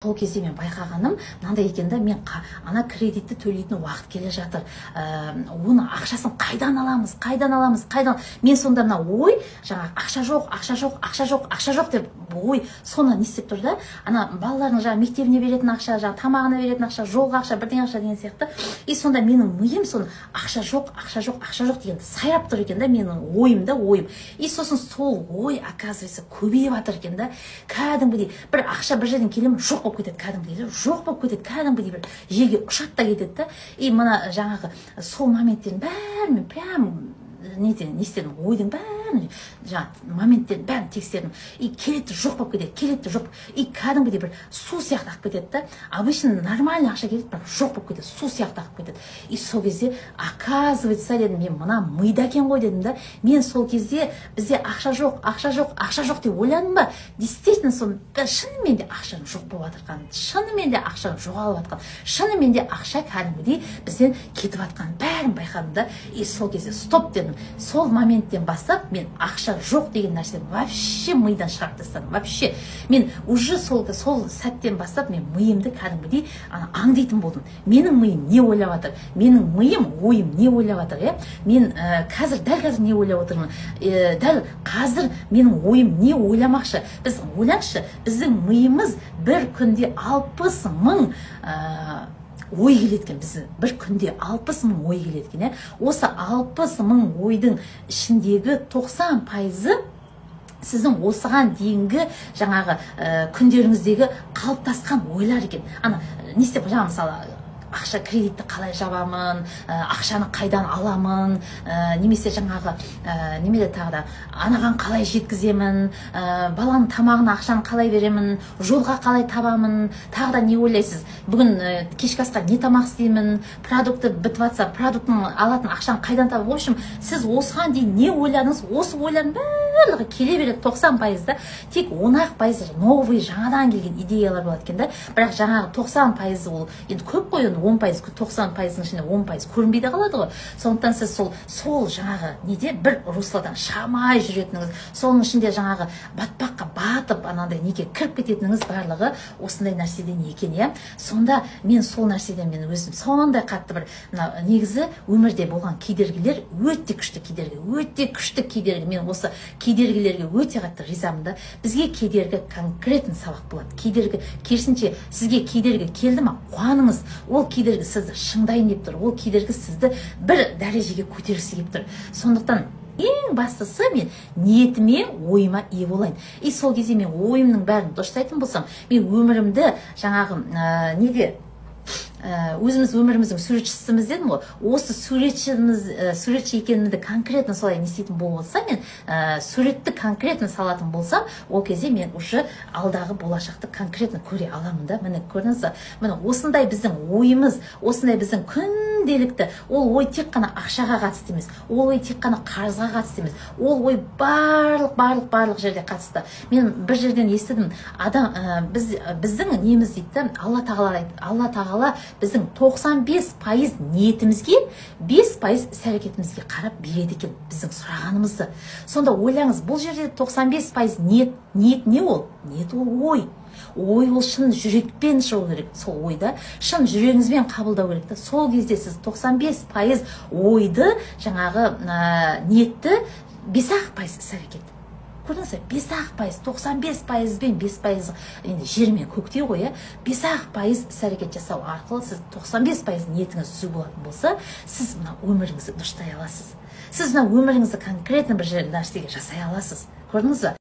Сол кезде мен байқағаным мынандай екен да, мен ана кредитті төлейтін уақыт келе жатыр. Оны ақшасын қайдан аламыз? Мен сонда мына ой, жаңа ақша жоқ деп ой, соны не істеп тұр да. Ана балалардың жаңа мектебіне беретін ақша, жаңа тамағына беретін ақша, жолға ақша, бірдеңе ақша деген сияқты. И сонда менің миым соны ақша жоқ деген сайрап тұр екен да, менің ойым. И сосын сол ой, оказывается, көбейіп жатыр екен да. Кәдімгідей бір ақша бір жерден келемін, жоқ болып кетеді, кәдімгідей бір жерге ұшады да кетеді да. И мына жаңағы сол моменттердің бәрін мен прям не істедім, ойдың бәрін, жаңағы моменттердің бәрін тексердім. И келеді жоқ болып кетеді, и кәдімгідей бір су сияқты ағып кетеді да. Обычно нормальный ақша келеді, бірақ жоқ болып кетеді, су сияқты ағып кетеді. И сол кезде, оказывается, дедім, мен мына мида екен ғой дедім да. Мен сол кезде бізде ақша жоқ деп ойладым ба? Действительно, шынымен де ақшаның жоқ болып жатқан, шынымен де ақшаның жоғалып жатқан, шынымен де ақша кәдімгідей бізден кетіп жатқан бәрін байқадым да. И сол кезде стоп дедім. Сол моменттен бастап мен ақша жоқ деген нәрсені вообще мидан шығарып тастадым. Вообще мен уже сол сәттен бастап мен миымды кәдімгідей аңдитын болдым. Менің миым не ойлап жатыр? Менің ойым не ойлап жатыр? Мен дәл қазір не ойлап отырмын? Дәл қазір менің ойым не ойламақшы? Біз ойлаңызшы, біздің миымыз бір күнде 60 мың ой келеткен, біз бір күнде 60 мың ой келеткен. Осы 60 мың ойдың ішіндегі 90%-ы сіздің осыған дейінгі жаңағы күндеріңіздегі қалыптасқан ойлар екен. Ана не істеп, жаңа мысалы ақша кредитті қалай жабамын, ақшаны қайдан аламын, немесе жаңағы немеде тағы да анаған қалай жеткіземін, баланың тамағына ақшаны қалай беремін, жолға қалай табамын, тағы да не ойлайсыз? Бүгін кешкі асқа не тамақ істеймін, продукты бітіп жатса, продуктың алатын ақшаны қайдан табамын? В общем, сіз осыған дейін не ойладыңыз? Осы ойлардың барлығы келе береді 90% да. Тек 10% новый, жаңадан келген идеялар болады екен да. Бірақ жаңағы 90% ол енді көп қой, 10%, 90%-ның ішінде 10% көрінбейді қалады ғой. Сондықтан сіз сол жаңағы неде бір русладан шамай жүретініңіз, соның ішінде жаңағы батпаққа батып, анандай неге кіріп кететініңіз барлығы осындай нәрседен екен, иә. Сонда мен сол нәрседен мен өзім сондай қатты бір негізі өмірде болған кедергілер өте күшті кедергі. Мен осы кедергілерге өте қатты ризамын да. Бізге кедергі конкретный сабақ болады. Кедергі керісінше сізге кедергі келді ма, қуаныңыз. Ол кедергі сізді шыңдайын деп тұр. Ол кедергі сізді бір дәрежеге көтергісі келіп тұр. Сондықтан ең бастысы мен ниетіме, ойыма ие болайын. И сол кезде мен ойымның бәрін дұрыстайтын болсам, мен өмірімді жаңағы неге өзіміз өміріміздің суретшісіміз дедім ғой. Осы суретші екенімді конкретно солай не істейтін болса, мен суретті конкретно салатын болсам, ол кезде мен уже алдағы болашақты конкретно көре аламын да. Міне көрдіңіз, міне осындай біздің ойымыз, осындай біздің күнделікті, ол ой тек қана ақшаға қатысты емес, ол ой тек қана қарызға қатысты емес, ол ой барлық жерде қатысты. Мен бір жерден естідім, біздің неміз дейді, Алла тағала біздің 95% ниетімізге, 5% іс-әрекетімізге қарап береді екен біздің сұрағанымызды. Сонда ойлаңыз, бұл жерде 95% ниет не ол? Ниет ол ой. Ой ол шын жүрекпен шығу керек, сол ойда шын жүрегіңізбен қабылдау керек. Сол кезде сіз 95% ойды, жаңағы ниетті, 5% іс-әрекет. Көрдіңіз, 5%, 95% бен 5% енді жер мен көктей ғой, 5% іс-әрекет жасау арқылы сіз 95% ниетіңіз түзу болатын болса, сіз мына өміріңізді дұрыстай аласыз. Сіз мына өміріңізді конкретно бір нәрсеге жасай аласыз. Көрдіңіз бе?